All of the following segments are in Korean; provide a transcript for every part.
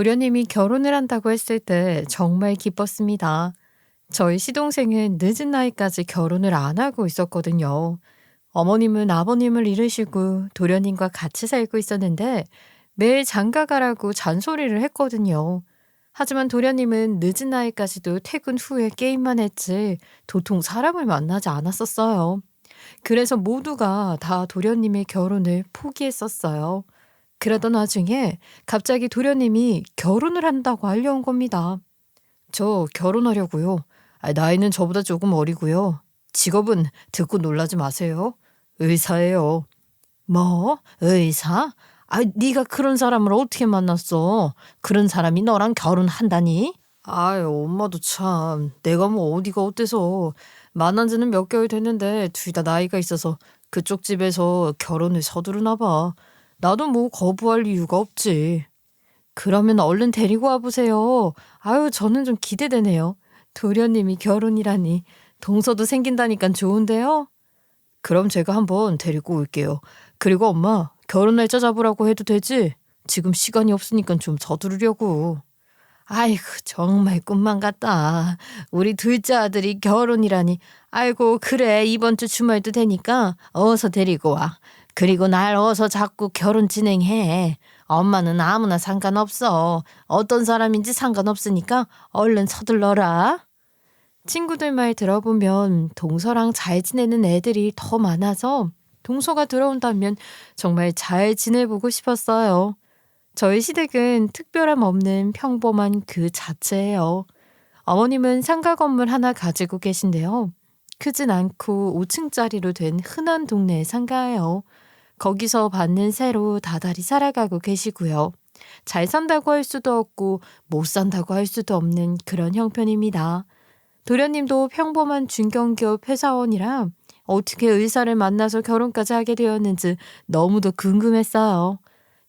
도련님이 결혼을 한다고 했을 때 정말 기뻤습니다. 저희 시동생은 늦은 나이까지 결혼을 안 하고 있었거든요. 어머님은 아버님을 잃으시고 도련님과 같이 살고 있었는데 매일 장가 가라고 잔소리를 했거든요. 하지만 도련님은 늦은 나이까지도 퇴근 후에 게임만 했지 도통 사람을 만나지 않았었어요. 그래서 모두가 다 도련님의 결혼을 포기했었어요. 그러던 와중에 갑자기 도련님이 결혼을 한다고 알려온 겁니다. 저 결혼하려고요. 나이는 저보다 조금 어리고요. 직업은 듣고 놀라지 마세요. 의사예요. 뭐? 의사? 네가 그런 사람을 어떻게 만났어? 그런 사람이 너랑 결혼한다니? 아유, 엄마도 참. 내가 뭐 어디가 어때서. 만난 지는 몇 개월 됐는데 둘 다 나이가 있어서 그쪽 집에서 결혼을 서두르나 봐. 나도 뭐 거부할 이유가 없지. 그러면 얼른 데리고 와보세요. 아유, 저는 좀 기대되네요. 도련님이 결혼이라니. 동서도 생긴다니까 좋은데요? 그럼 제가 한번 데리고 올게요. 그리고 엄마, 결혼 날짜 잡으라고 해도 되지? 지금 시간이 없으니까 좀 서두르려고. 아이고, 정말 꿈만 같다. 우리 둘째 아들이 결혼이라니. 아이고, 그래. 이번 주 주말도 되니까 어서 데리고 와. 그리고 날 어서 자꾸 결혼 진행해. 엄마는 아무나 상관없어. 어떤 사람인지 상관없으니까 얼른 서둘러라. 친구들 말 들어보면 동서랑 잘 지내는 애들이 더 많아서 동서가 들어온다면 정말 잘 지내보고 싶었어요. 저희 시댁은 특별함 없는 평범한 그 자체예요. 어머님은 상가 건물 하나 가지고 계신데요. 크진 않고 5층짜리로 된 흔한 동네 상가예요. 거기서 받는 새로 다달이 살아가고 계시고요. 잘 산다고 할 수도 없고 못 산다고 할 수도 없는 그런 형편입니다. 도련님도 평범한 중견기업 회사원이라 어떻게 의사를 만나서 결혼까지 하게 되었는지 너무도 궁금했어요.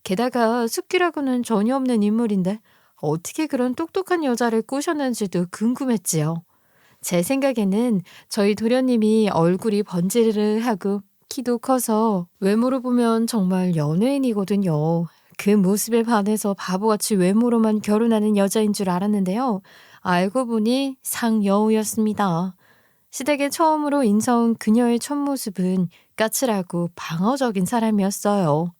게다가 숙기라고는 전혀 없는 인물인데 어떻게 그런 똑똑한 여자를 꼬셨는지도 궁금했지요. 제 생각에는 저희 도련님이 얼굴이 번지르르하고 키도 커서 외모로 보면 정말 연예인이거든요. 그 모습에 반해서 바보같이 외모로만 결혼하는 여자인 줄 알았는데요. 알고 보니 상여우였습니다. 시댁에 처음으로 인사온 그녀의 첫 모습은 까칠하고 방어적인 사람이었어요.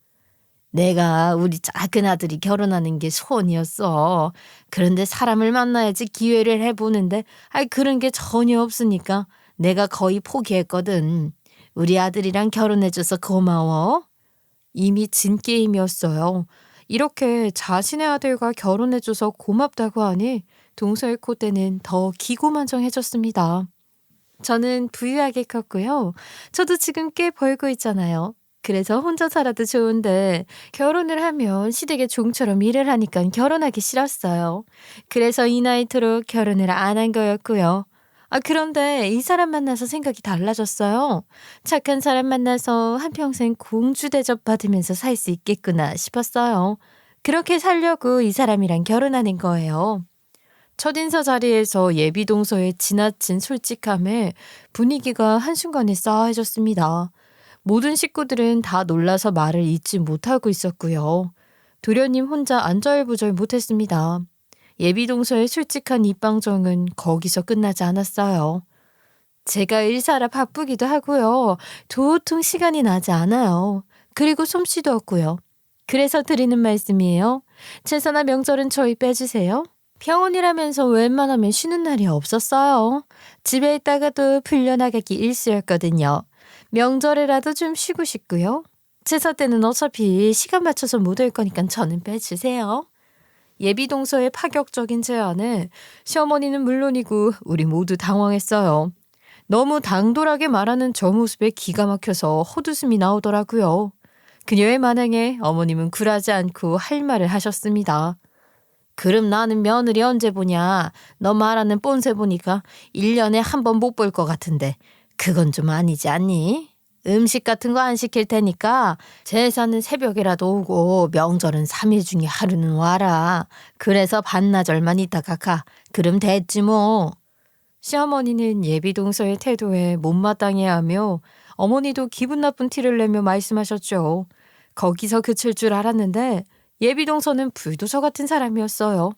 내가 우리 작은 아들이 결혼하는 게 소원이었어. 그런데 사람을 만나야지 기회를 해보는데 그런 게 전혀 없으니까 내가 거의 포기했거든. 우리 아들이랑 결혼해줘서 고마워. 이미 진 게임이었어요. 이렇게 자신의 아들과 결혼해줘서 고맙다고 하니 동서의 콧대는 더 기고만장해졌습니다. 저는 부유하게 컸고요. 저도 지금 꽤 벌고 있잖아요. 그래서 혼자 살아도 좋은데 결혼을 하면 시댁의 종처럼 일을 하니까 결혼하기 싫었어요. 그래서 이 나이토록 결혼을 안 한 거였고요. 그런데 이 사람 만나서 생각이 달라졌어요. 착한 사람 만나서 한평생 공주 대접 받으면서 살 수 있겠구나 싶었어요. 그렇게 살려고 이 사람이랑 결혼하는 거예요. 첫인사 자리에서 예비동서의 지나친 솔직함에 분위기가 한순간에 싸해졌습니다. 모든 식구들은 다 놀라서 말을 잇지 못하고 있었고요. 도련님 혼자 안절부절 못했습니다. 예비동서의 솔직한 입방정은 거기서 끝나지 않았어요. 제가 일사라 바쁘기도 하고요. 도통 시간이 나지 않아요. 그리고 솜씨도 없고요. 그래서 드리는 말씀이에요. 제사나 명절은 저희 빼주세요. 병원이라면서 웬만하면 쉬는 날이 없었어요. 집에 있다가도 풀려나가기 일쑤였거든요. 명절에라도 좀 쉬고 싶고요. 제사 때는 어차피 시간 맞춰서 못 올 거니까 저는 빼주세요. 예비동서의 파격적인 제안에 시어머니는 물론이고 우리 모두 당황했어요. 너무 당돌하게 말하는 저 모습에 기가 막혀서 헛웃음이 나오더라고요. 그녀의 만행에 어머님은 굴하지 않고 할 말을 하셨습니다. 그럼 나는 며느리 언제 보냐? 너 말하는 뽐새 보니까 1년에 한 번 못 볼 것 같은데 그건 좀 아니지 않니? 음식 같은 거 안 시킬 테니까 제사는 새벽이라도 오고 명절은 3일 중에 하루는 와라. 그래서 반나절만 있다가 가. 그럼 됐지 뭐. 시어머니는 예비동서의 태도에 못마땅해하며 어머니도 기분 나쁜 티를 내며 말씀하셨죠. 거기서 그칠 줄 알았는데 예비동서는 불도저 같은 사람이었어요.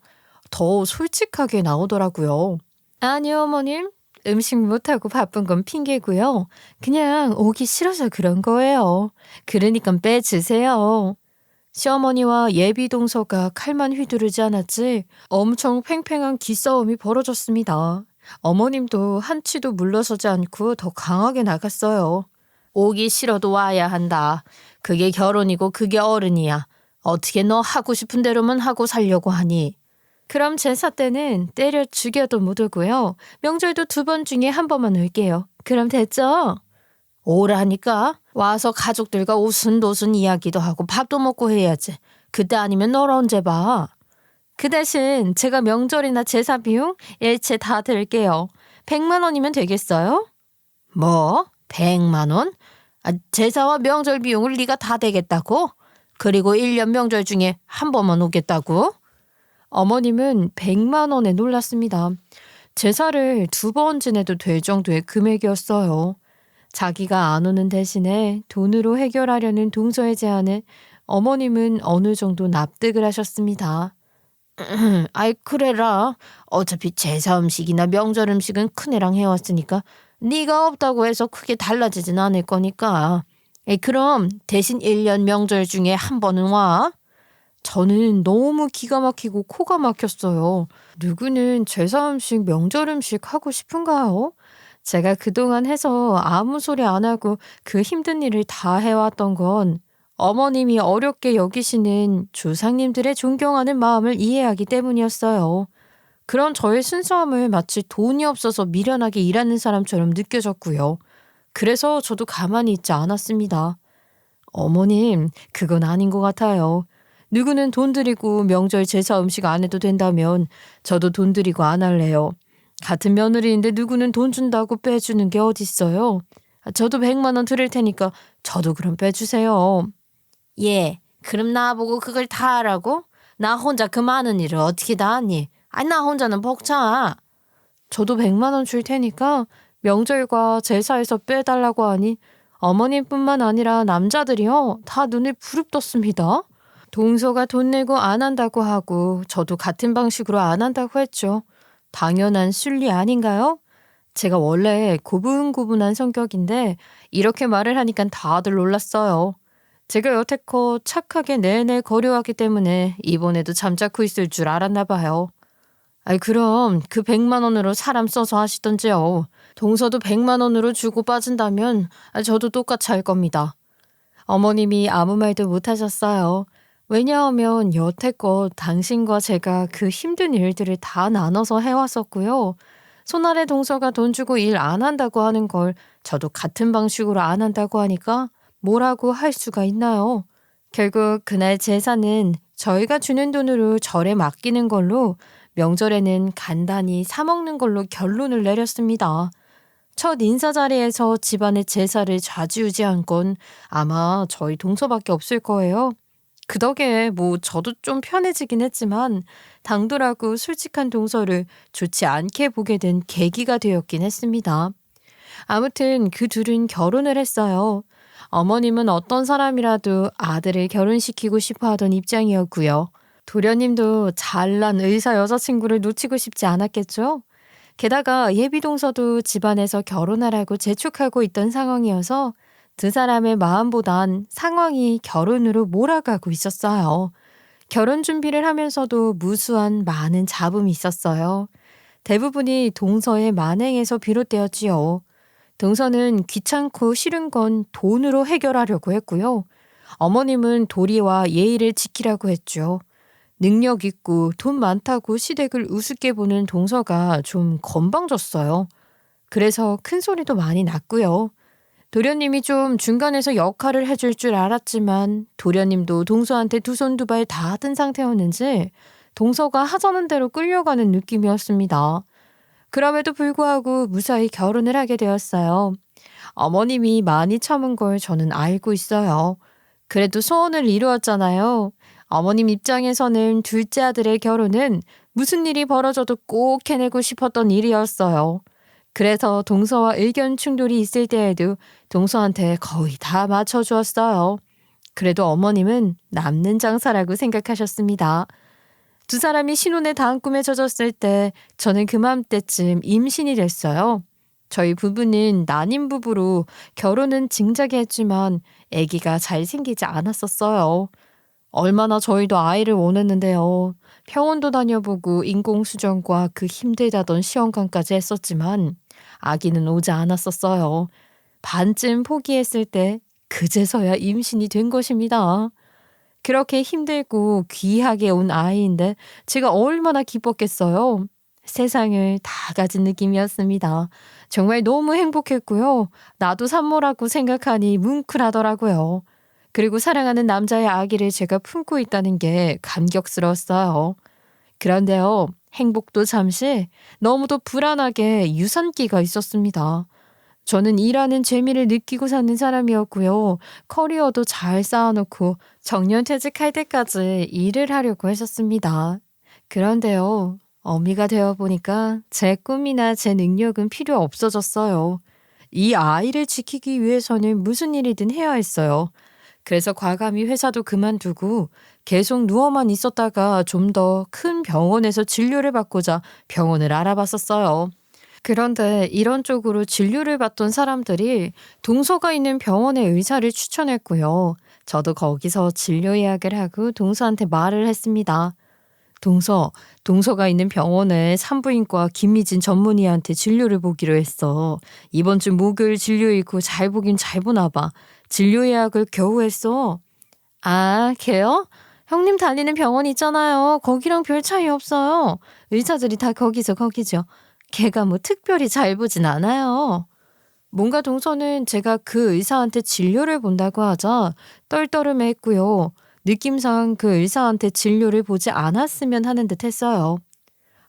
더 솔직하게 나오더라고요. 아니요, 어머님. 음식 못하고 바쁜 건 핑계고요. 그냥 오기 싫어서 그런 거예요. 그러니까 빼주세요. 시어머니와 예비동서가 칼만 휘두르지 않았지 엄청 팽팽한 기싸움이 벌어졌습니다. 어머님도 한치도 물러서지 않고 더 강하게 나갔어요. 오기 싫어도 와야 한다. 그게 결혼이고 그게 어른이야. 어떻게 너 하고 싶은 대로만 하고 살려고 하니? 그럼 제사 때는 때려 죽여도 못 오고요. 명절도 2번 중에 1번만 올게요. 그럼 됐죠? 오라니까. 와서 가족들과 오순도순 이야기도 하고 밥도 먹고 해야지. 그때 아니면 널 언제 봐. 그 대신 제가 명절이나 제사 비용 일체 다 들게요. 100만 원이면 되겠어요? 뭐? 100만 원? 제사와 명절 비용을 네가 다 대겠다고? 그리고 1년 명절 중에 1번만 오겠다고? 어머님은 100만 원에 놀랐습니다. 제사를 2번 지내도 될 정도의 금액이었어요. 자기가 안 오는 대신에 돈으로 해결하려는 동서의 제안에 어머님은 어느 정도 납득을 하셨습니다. 아이 그래라. 어차피 제사 음식이나 명절 음식은 큰애랑 해왔으니까 네가 없다고 해서 크게 달라지진 않을 거니까. 그럼 대신 1년 명절 중에 1번은 와. 저는 너무 기가 막히고 코가 막혔어요. 누구는 제사 음식, 명절 음식 하고 싶은가요? 제가 그동안 해서 아무 소리 안 하고 그 힘든 일을 다 해왔던 건 어머님이 어렵게 여기시는 조상님들의 존경하는 마음을 이해하기 때문이었어요. 그런 저의 순수함을 마치 돈이 없어서 미련하게 일하는 사람처럼 느껴졌고요. 그래서 저도 가만히 있지 않았습니다. 어머님, 그건 아닌 것 같아요. 누구는 돈 들이고 명절 제사 음식 안 해도 된다면 저도 돈 들이고 안 할래요. 같은 며느리인데 누구는 돈 준다고 빼주는 게 어딨어요. 저도 100만 원 드릴 테니까 저도 그럼 빼주세요. 예, 그럼 나보고 그걸 다 하라고? 나 혼자 그 많은 일을 어떻게 다 하니? 나 혼자는 벅차. 저도 100만 원 줄 테니까 명절과 제사에서 빼달라고 하니 어머님뿐만 아니라 남자들이요 다 눈을 부릅떴습니다. 동서가 돈 내고 안 한다고 하고 저도 같은 방식으로 안 한다고 했죠. 당연한 순리 아닌가요? 제가 원래 고분고분한 성격인데 이렇게 말을 하니까 다들 놀랐어요. 제가 여태껏 착하게 내내 거려왔기 때문에 이번에도 잠자코 있을 줄 알았나 봐요. 그럼 그 100만 원으로 사람 써서 하시던지요. 동서도 100만 원으로 주고 빠진다면 저도 똑같이 할 겁니다. 어머님이 아무 말도 못 하셨어요. 왜냐하면 여태껏 당신과 제가 그 힘든 일들을 다 나눠서 해왔었고요. 손아래 동서가 돈 주고 일 안 한다고 하는 걸 저도 같은 방식으로 안 한다고 하니까 뭐라고 할 수가 있나요? 결국 그날 제사는 저희가 주는 돈으로 절에 맡기는 걸로 명절에는 간단히 사 먹는 걸로 결론을 내렸습니다. 첫 인사 자리에서 집안의 제사를 좌지우지한 건 아마 저희 동서밖에 없을 거예요. 그 덕에 저도 좀 편해지긴 했지만 당돌하고 솔직한 동서를 좋지 않게 보게 된 계기가 되었긴 했습니다. 아무튼 그 둘은 결혼을 했어요. 어머님은 어떤 사람이라도 아들을 결혼시키고 싶어 하던 입장이었고요. 도련님도 잘난 의사 여자친구를 놓치고 싶지 않았겠죠? 게다가 예비동서도 집안에서 결혼하라고 재촉하고 있던 상황이어서 두 사람의 마음보단 상황이 결혼으로 몰아가고 있었어요. 결혼 준비를 하면서도 무수한 많은 잡음이 있었어요. 대부분이 동서의 만행에서 비롯되었지요. 동서는 귀찮고 싫은 건 돈으로 해결하려고 했고요. 어머님은 도리와 예의를 지키라고 했죠. 능력 있고 돈 많다고 시댁을 우습게 보는 동서가 좀 건방졌어요. 그래서 큰 소리도 많이 났고요. 도련님이 좀 중간에서 역할을 해줄 줄 알았지만 도련님도 동서한테 두 손 두 발 다 든 상태였는지 동서가 하자는 대로 끌려가는 느낌이었습니다. 그럼에도 불구하고 무사히 결혼을 하게 되었어요. 어머님이 많이 참은 걸 저는 알고 있어요. 그래도 소원을 이루었잖아요. 어머님 입장에서는 둘째 아들의 결혼은 무슨 일이 벌어져도 꼭 해내고 싶었던 일이었어요. 그래서 동서와 의견 충돌이 있을 때에도 동서한테 거의 다 맞춰주었어요. 그래도 어머님은 남는 장사라고 생각하셨습니다. 두 사람이 신혼의 다음 꿈에 젖었을 때 저는 그맘때쯤 임신이 됐어요. 저희 부부는 난임 부부로 결혼은 진작에 했지만 아기가 잘 생기지 않았었어요. 얼마나 저희도 아이를 원했는데요. 병원도 다녀보고 인공수정과 그 힘들다던 시험관까지 했었지만 아기는 오지 않았었어요. 반쯤 포기했을 때 그제서야 임신이 된 것입니다. 그렇게 힘들고 귀하게 온 아이인데 제가 얼마나 기뻤겠어요. 세상을 다 가진 느낌이었습니다. 정말 너무 행복했고요. 나도 산모라고 생각하니 뭉클하더라고요. 그리고 사랑하는 남자의 아기를 제가 품고 있다는 게 감격스러웠어요. 그런데요, 행복도 잠시 너무도 불안하게 유산기가 있었습니다. 저는 일하는 재미를 느끼고 사는 사람이었고요. 커리어도 잘 쌓아놓고 정년퇴직할 때까지 일을 하려고 했었습니다. 그런데요, 어미가 되어 보니까 제 꿈이나 제 능력은 필요 없어졌어요. 이 아이를 지키기 위해서는 무슨 일이든 해야 했어요. 그래서 과감히 회사도 그만두고 계속 누워만 있었다가 좀 더 큰 병원에서 진료를 받고자 병원을 알아봤었어요. 그런데 이런 쪽으로 진료를 받던 사람들이 동서가 있는 병원의 의사를 추천했고요. 저도 거기서 진료 예약을 하고 동서한테 말을 했습니다. 동서가 있는 병원에 산부인과 김미진 전문의한테 진료를 보기로 했어. 이번 주 목요일 진료 있고 잘 보긴 잘 보나 봐. 진료 예약을 겨우 했어. 아, 걔요? 형님 다니는 병원 있잖아요. 거기랑 별 차이 없어요. 의사들이 다 거기죠. 걔가 뭐 특별히 잘 보진 않아요. 뭔가 동서는 제가 그 의사한테 진료를 본다고 하자 떨떠름했고요. 느낌상 그 의사한테 진료를 보지 않았으면 하는 듯 했어요.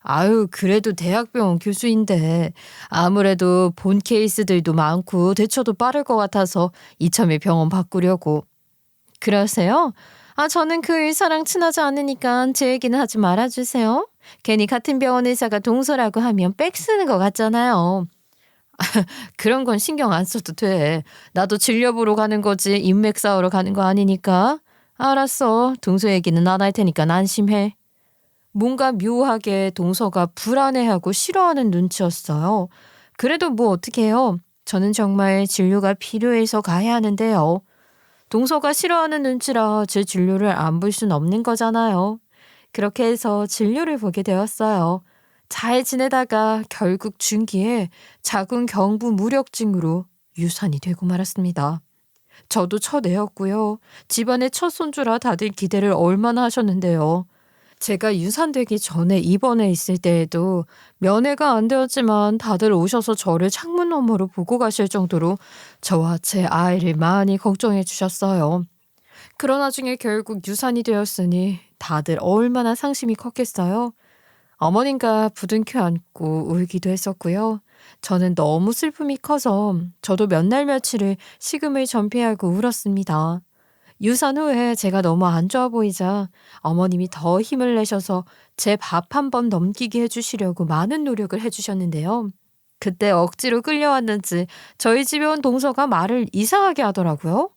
아유, 그래도 대학병원 교수인데 아무래도 본 케이스들도 많고 대처도 빠를 것 같아서 이참에 병원 바꾸려고. 그러세요? 아, 저는 그 의사랑 친하지 않으니까 제 얘기는 하지 말아주세요. 괜히 같은 병원 의사가 동서라고 하면 빽 쓰는 것 같잖아요. 그런 건 신경 안 써도 돼. 나도 진료 보러 가는 거지 인맥 쌓으러 가는 거 아니니까. 알았어. 동서 얘기는 안 할 테니까 안심해. 뭔가 묘하게 동서가 불안해하고 싫어하는 눈치였어요. 그래도 뭐 어떡해요. 저는 정말 진료가 필요해서 가야 하는데요. 동서가 싫어하는 눈치라 제 진료를 안 볼 순 없는 거잖아요. 그렇게 해서 진료를 보게 되었어요. 잘 지내다가 결국 중기에 자궁 경부 무력증으로 유산이 되고 말았습니다. 저도 첫 애였고요. 집안의 첫 손주라 다들 기대를 얼마나 하셨는데요. 제가 유산되기 전에 입원해 있을 때에도 면회가 안 되었지만 다들 오셔서 저를 창문 너머로 보고 가실 정도로 저와 제 아이를 많이 걱정해 주셨어요. 그러나 중에 결국 유산이 되었으니 다들 얼마나 상심이 컸겠어요. 어머님과 부둥켜 안고 울기도 했었고요. 저는 너무 슬픔이 커서 저도 몇 날 며칠을 식음을 전폐하고 울었습니다. 유산 후에 제가 너무 안 좋아 보이자 어머님이 더 힘을 내셔서 제 밥 한 번 넘기게 해주시려고 많은 노력을 해주셨는데요. 그때 억지로 끌려왔는지 저희 집에 온 동서가 말을 이상하게 하더라고요.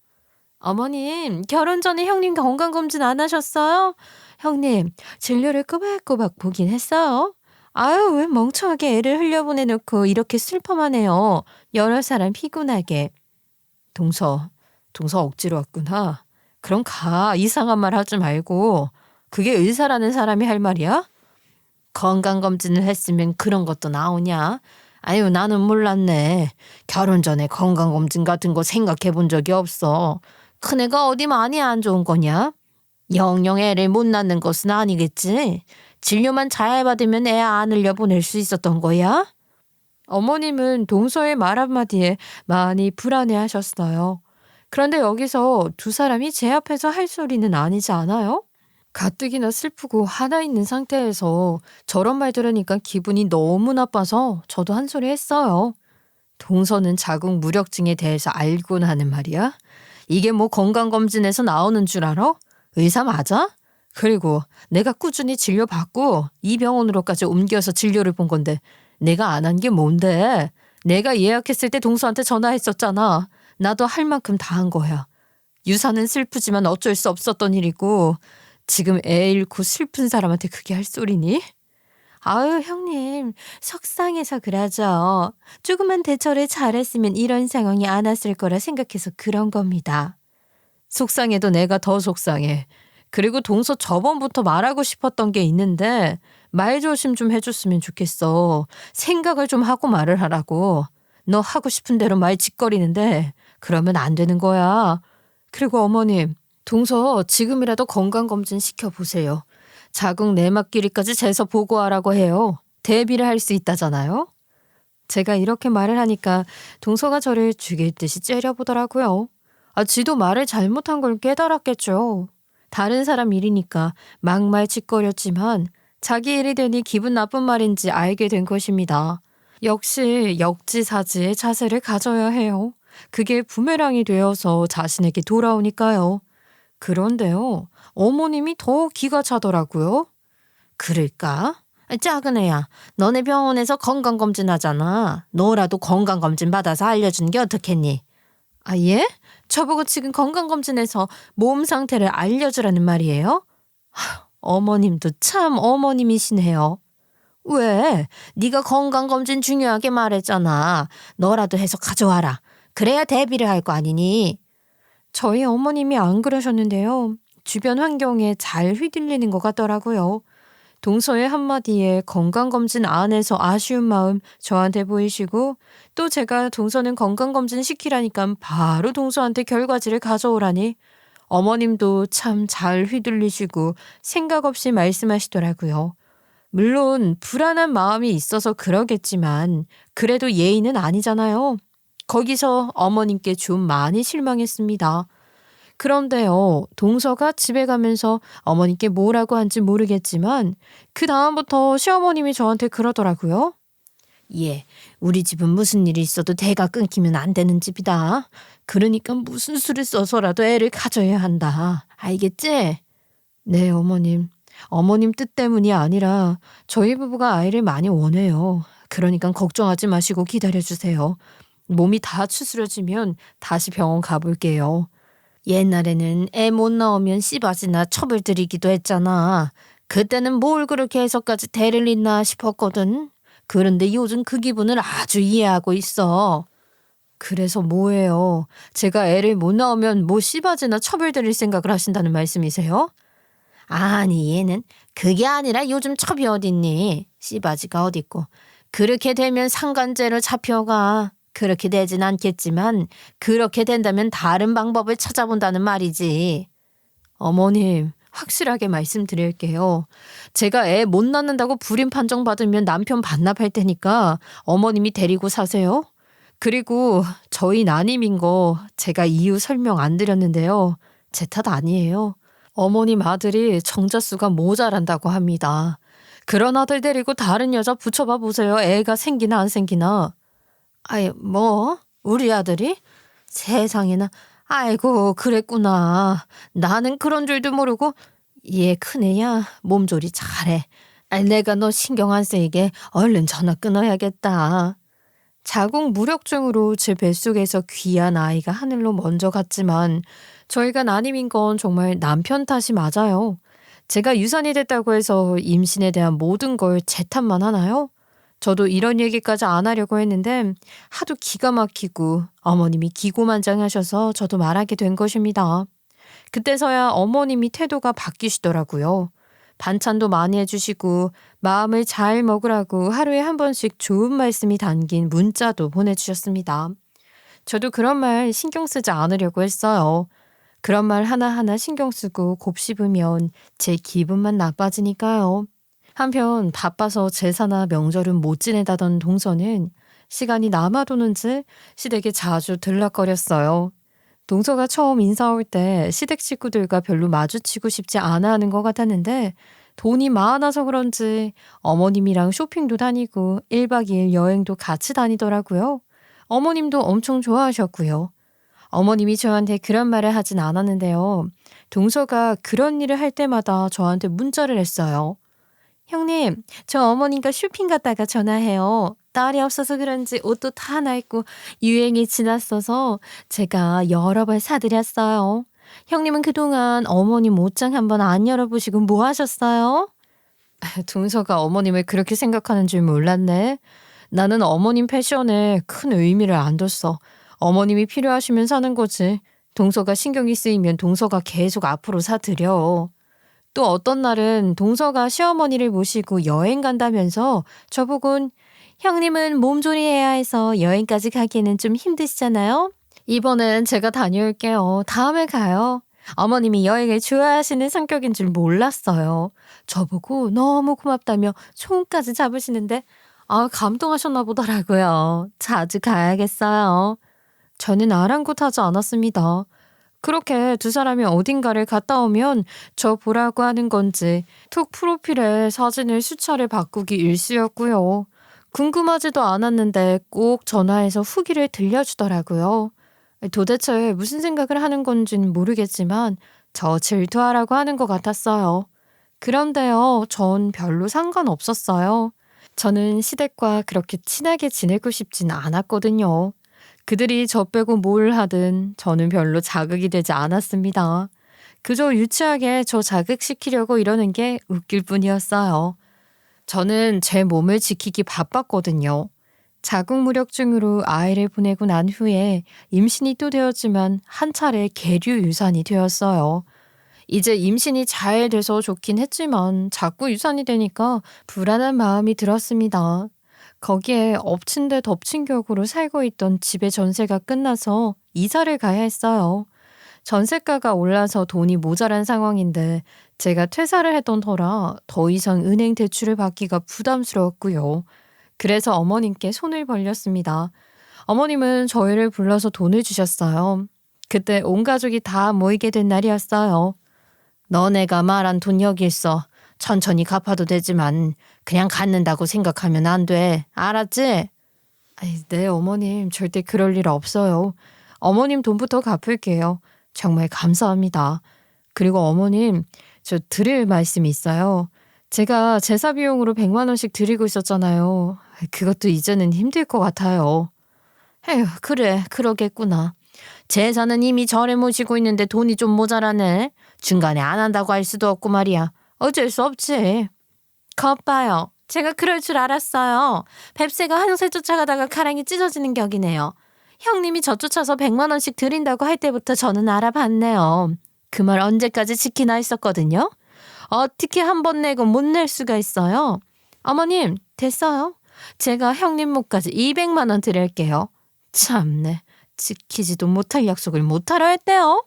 어머님, 결혼 전에 형님 건강검진 안 하셨어요? 형님, 진료를 꼬박꼬박 보긴 했어요. 아유, 왜 멍청하게 애를 흘려보내놓고 이렇게 슬퍼만 해요. 여러 사람 피곤하게. 동서 억지로 왔구나. 그럼 가. 이상한 말 하지 말고. 그게 의사라는 사람이 할 말이야? 건강검진을 했으면 그런 것도 나오냐? 아유, 나는 몰랐네. 결혼 전에 건강검진 같은 거 생각해 본 적이 없어. 큰애가 어디 많이 안 좋은 거냐? 영영 애를 못 낳는 것은 아니겠지. 진료만 잘 받으면 애 안 흘려보낼 수 있었던 거야? 어머님은 동서의 말 한마디에 많이 불안해하셨어요. 그런데 여기서 두 사람이 제 앞에서 할 소리는 아니지 않아요? 가뜩이나 슬프고 화나 있는 상태에서 저런 말 들으니까 기분이 너무 나빠서 저도 한 소리 했어요. 동서는 자궁 무력증에 대해서 알고는 하는 말이야? 이게 뭐 건강검진에서 나오는 줄 알아? 의사 맞아? 그리고 내가 꾸준히 진료받고 이 병원으로까지 옮겨서 진료를 본 건데 내가 안 한 게 뭔데? 내가 예약했을 때 동서한테 전화했었잖아. 나도 할 만큼 다 한 거야. 유산은 슬프지만 어쩔 수 없었던 일이고 지금 애 잃고 슬픈 사람한테 그게 할 소리니? 아유, 형님, 속상해서 그러죠. 조금만 대처를 잘했으면 이런 상황이 안 왔을 거라 생각해서 그런 겁니다. 속상해도 내가 더 속상해. 그리고 동서 저번부터 말하고 싶었던 게 있는데 말 조심 좀 해줬으면 좋겠어. 생각을 좀 하고 말을 하라고. 너 하고 싶은 대로 말 짓거리는데 그러면 안 되는 거야. 그리고 어머님, 동서 지금이라도 건강검진 시켜보세요. 자궁 내막 길이까지 재서 보고하라고 해요. 대비를 할 수 있다잖아요. 제가 이렇게 말을 하니까 동서가 저를 죽일 듯이 째려보더라고요. 지도 말을 잘못한 걸 깨달았겠죠. 다른 사람 일이니까 막말 짓거렸지만 자기 일이 되니 기분 나쁜 말인지 알게 된 것입니다. 역시 역지사지의 자세를 가져야 해요. 그게 부메랑이 되어서 자신에게 돌아오니까요. 그런데요, 어머님이 더 기가 차더라고요. 그럴까? 작은 애야, 너네 병원에서 건강검진 하잖아. 너라도 건강검진 받아서 알려주는 게 어떻겠니? 예? 저보고 지금 건강검진에서 몸 상태를 알려주라는 말이에요? 어머님도 참 어머님이시네요. 왜? 네가 건강검진 중요하게 말했잖아. 너라도 해서 가져와라. 그래야 대비를 할 거 아니니? 저희 어머님이 안 그러셨는데요. 주변 환경에 잘 휘둘리는 것 같더라고요. 동서의 한마디에 건강검진 안 해서 아쉬운 마음 저한테 보이시고 또 제가 동서는 건강검진 시키라니까 바로 동서한테 결과지를 가져오라니 어머님도 참 잘 휘둘리시고 생각 없이 말씀하시더라고요. 물론 불안한 마음이 있어서 그러겠지만 그래도 예의는 아니잖아요. 거기서 어머님께 좀 많이 실망했습니다. 그런데요, 동서가 집에 가면서 어머님께 뭐라고 한지 모르겠지만 그 다음부터 시어머님이 저한테 그러더라고요. 예, 우리 집은 무슨 일이 있어도 대가 끊기면 안 되는 집이다. 그러니까 무슨 수를 써서라도 애를 가져야 한다. 알겠지? 네, 어머님. 어머님 뜻 때문이 아니라 저희 부부가 아이를 많이 원해요. 그러니까 걱정하지 마시고 기다려주세요. 몸이 다 추스려지면 다시 병원 가볼게요. 옛날에는 애 못 나오면 씨바지나 첩을 들이기도 했잖아. 그때는 뭘 그렇게 해서까지 대를 잇나 싶었거든. 그런데 요즘 그 기분을 아주 이해하고 있어. 그래서 뭐예요? 제가 애를 못 낳으면 뭐 씨바지나 첩을 들일 생각을 하신다는 말씀이세요? 아니, 얘는 그게 아니라 요즘 첩이 어딨니? 씨바지가 어딨고. 그렇게 되면 상간죄로 잡혀가. 그렇게 되진 않겠지만 그렇게 된다면 다른 방법을 찾아본다는 말이지. 어머님, 확실하게 말씀드릴게요. 제가 애 못 낳는다고 불임 판정받으면 남편 반납할 테니까 어머님이 데리고 사세요. 그리고 저희 난임인 거 제가 이유 설명 안 드렸는데요. 제 탓 아니에요. 어머님 아들이 정자수가 모자란다고 합니다. 그런 아들 데리고 다른 여자 붙여봐 보세요. 애가 생기나 안 생기나. 뭐? 우리 아들이? 세상에나. 아이고, 그랬구나. 나는 그런 줄도 모르고. 얘 큰애야. 몸조리 잘해. 내가 너 신경 안 쓰이게 얼른 전화 끊어야겠다. 자궁 무력증으로 제 뱃속에서 귀한 아이가 하늘로 먼저 갔지만 저희가 난임인 건 정말 남편 탓이 맞아요. 제가 유산이 됐다고 해서 임신에 대한 모든 걸 제 탓만 하나요? 저도 이런 얘기까지 안 하려고 했는데 하도 기가 막히고 어머님이 기고만장하셔서 저도 말하게 된 것입니다. 그때서야 어머님이 태도가 바뀌시더라고요. 반찬도 많이 해주시고 마음을 잘 먹으라고 하루에 한 번씩 좋은 말씀이 담긴 문자도 보내주셨습니다. 저도 그런 말 신경 쓰지 않으려고 했어요. 그런 말 하나하나 신경 쓰고 곱씹으면 제 기분만 나빠지니까요. 한편 바빠서 제사나 명절은 못 지내다던 동서는 시간이 남아도는지 시댁에 자주 들락거렸어요. 동서가 처음 인사 올 때 시댁 식구들과 별로 마주치고 싶지 않아 하는 것 같았는데 돈이 많아서 그런지 어머님이랑 쇼핑도 다니고 1박 2일 여행도 같이 다니더라고요. 어머님도 엄청 좋아하셨고요. 어머님이 저한테 그런 말을 하진 않았는데요. 동서가 그런 일을 할 때마다 저한테 문자를 했어요. 형님, 저 어머님과 쇼핑 갔다가 전화해요. 딸이 없어서 그런지 옷도 다 낡고 유행이 지났어서 제가 여러 벌 사드렸어요. 형님은 그동안 어머님 옷장 한번 안 열어보시고 뭐 하셨어요? 동서가 어머님을 그렇게 생각하는 줄 몰랐네. 나는 어머님 패션에 큰 의미를 안 뒀어. 어머님이 필요하시면 사는 거지. 동서가 신경이 쓰이면 동서가 계속 앞으로 사드려. 또 어떤 날은 동서가 시어머니를 모시고 여행 간다면서 저보곤 형님은 몸조리해야 해서 여행까지 가기에는 좀 힘드시잖아요. 이번엔 제가 다녀올게요. 다음에 가요. 어머님이 여행을 좋아하시는 성격인 줄 몰랐어요. 저보고 너무 고맙다며 손까지 잡으시는데 감동하셨나 보더라고요. 자주 가야겠어요. 저는 아랑곳하지 않았습니다. 그렇게 두 사람이 어딘가를 갔다 오면 저 보라고 하는 건지 톡 프로필에 사진을 수차례 바꾸기 일쑤였고요. 궁금하지도 않았는데 꼭 전화해서 후기를 들려주더라고요. 도대체 무슨 생각을 하는 건진 모르겠지만 저 질투하라고 하는 것 같았어요. 그런데요, 전 별로 상관없었어요. 저는 시댁과 그렇게 친하게 지내고 싶진 않았거든요. 그들이 저 빼고 뭘 하든 저는 별로 자극이 되지 않았습니다. 그저 유치하게 저 자극시키려고 이러는 게 웃길 뿐이었어요. 저는 제 몸을 지키기 바빴거든요. 자궁무력증으로 아이를 보내고 난 후에 임신이 또 되었지만 한 차례 계류 유산이 되었어요. 이제 임신이 잘 돼서 좋긴 했지만 자꾸 유산이 되니까 불안한 마음이 들었습니다. 거기에 엎친 데 덮친 격으로 살고 있던 집의 전세가 끝나서 이사를 가야 했어요. 전세가가 올라서 돈이 모자란 상황인데 제가 퇴사를 했던 터라 더 이상 은행 대출을 받기가 부담스러웠고요. 그래서 어머님께 손을 벌렸습니다. 어머님은 저희를 불러서 돈을 주셨어요. 그때 온 가족이 다 모이게 된 날이었어요. 너네가 말한 돈 여기 있어. 천천히 갚아도 되지만 그냥 갖는다고 생각하면 안 돼. 알았지? 네, 어머님. 절대 그럴 일 없어요. 어머님 돈부터 갚을게요. 정말 감사합니다. 그리고 어머님, 저 드릴 말씀이 있어요. 제가 제사 비용으로 100만 원씩 드리고 있었잖아요. 그것도 이제는 힘들 것 같아요. 에휴, 그래, 그러겠구나. 제사는 이미 절에 모시고 있는데 돈이 좀 모자라네. 중간에 안 한다고 할 수도 없고 말이야. 어쩔 수 없지. 겉봐요. 제가 그럴 줄 알았어요. 뱁새가 한새 쫓아가다가 가랑이 찢어지는 격이네요. 형님이 저 쫓아서 100만 원씩 드린다고 할 때부터 저는 알아봤네요. 그 말 언제까지 지키나 했었거든요. 어떻게 한 번 내고 못 낼 수가 있어요? 어머님, 됐어요. 제가 형님 몫까지 200만 원 드릴게요. 참네. 지키지도 못할 약속을 못하려 했대요.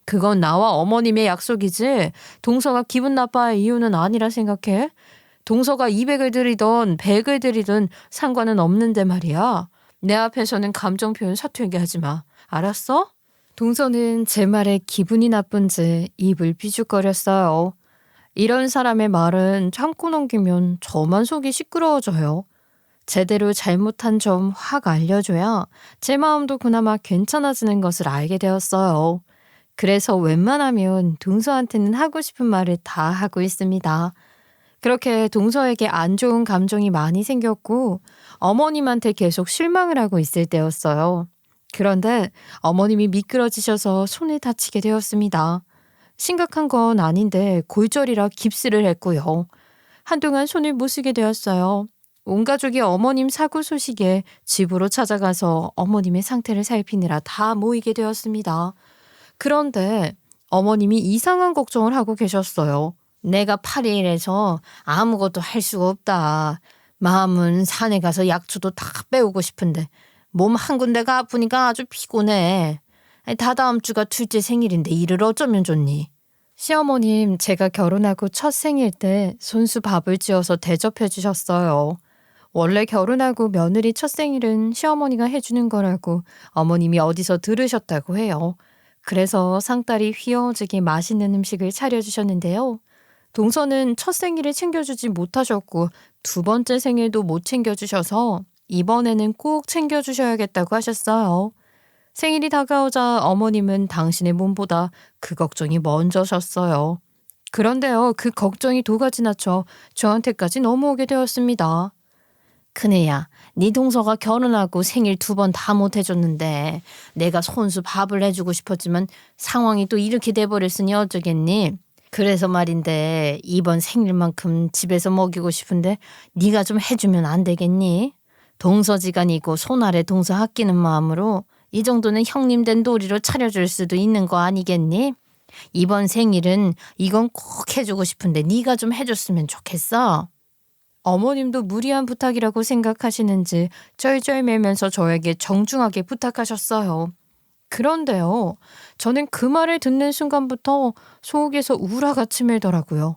그건 나와 어머님의 약속이지 동서가 기분 나빠할 이유는 아니라 생각해. 동서가 200을 드리던 100을 드리든 상관은 없는데 말이야. 내 앞에서는 감정 표현 서툴게 하지 마. 알았어? 동서는 제 말에 기분이 나쁜지 입을 삐죽거렸어요. 이런 사람의 말은 참고 넘기면 저만 속이 시끄러워져요. 제대로 잘못한 점 확 알려줘야 제 마음도 그나마 괜찮아지는 것을 알게 되었어요. 그래서 웬만하면 동서한테는 하고 싶은 말을 다 하고 있습니다. 그렇게 동서에게 안 좋은 감정이 많이 생겼고 어머님한테 계속 실망을 하고 있을 때였어요. 그런데 어머님이 미끄러지셔서 손을 다치게 되었습니다. 심각한 건 아닌데 골절이라 깁스를 했고요. 한동안 손을 못 쓰게 되었어요. 온 가족이 어머님 사고 소식에 집으로 찾아가서 어머님의 상태를 살피느라 다 모이게 되었습니다. 그런데 어머님이 이상한 걱정을 하고 계셨어요. 내가 8일에서 아무것도 할 수가 없다. 마음은 산에 가서 약초도 다 빼오고 싶은데 몸 한 군데가 아프니까 아주 피곤해. 다다음 주가 둘째 생일인데 일을 어쩌면 좋니? 시어머님, 제가 결혼하고 첫 생일 때 손수 밥을 지어서 대접해 주셨어요. 원래 결혼하고 며느리 첫 생일은 시어머니가 해주는 거라고 어머님이 어디서 들으셨다고 해요. 그래서 상다리 휘어지게 맛있는 음식을 차려주셨는데요. 동서는 첫 생일을 챙겨주지 못하셨고 두 번째 생일도 못 챙겨주셔서 이번에는 꼭 챙겨주셔야겠다고 하셨어요. 생일이 다가오자 어머님은 당신의 몸보다 그 걱정이 먼저셨어요. 그런데요, 그 걱정이 도가 지나쳐 저한테까지 넘어오게 되었습니다. 큰애야, 네 동서가 결혼하고 생일 2번 다 못 해줬는데 내가 손수 밥을 해주고 싶었지만 상황이 또 이렇게 돼버렸으니 어쩌겠니? 그래서 말인데 이번 생일만큼 집에서 먹이고 싶은데 네가 좀 해주면 안 되겠니? 동서지간이고 손 아래 동서 아끼는 마음으로 이 정도는 형님 된 도리로 차려줄 수도 있는 거 아니겠니? 이번 생일은 이건 꼭 해주고 싶은데 네가 좀 해줬으면 좋겠어. 어머님도 무리한 부탁이라고 생각하시는지 쩔쩔매면서 저에게 정중하게 부탁하셨어요. 그런데요, 저는 그 말을 듣는 순간부터 속에서 우라가 치밀더라고요.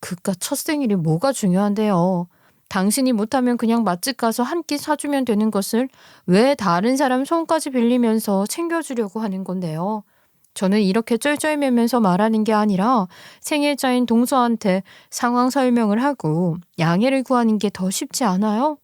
그깟 첫 생일이 뭐가 중요한데요. 당신이 못하면 그냥 맛집 가서 한 끼 사주면 되는 것을 왜 다른 사람 손까지 빌리면서 챙겨주려고 하는 건데요. 저는 이렇게 쩔쩔매면서 말하는 게 아니라 생일자인 동서한테 상황 설명을 하고 양해를 구하는 게 더 쉽지 않아요?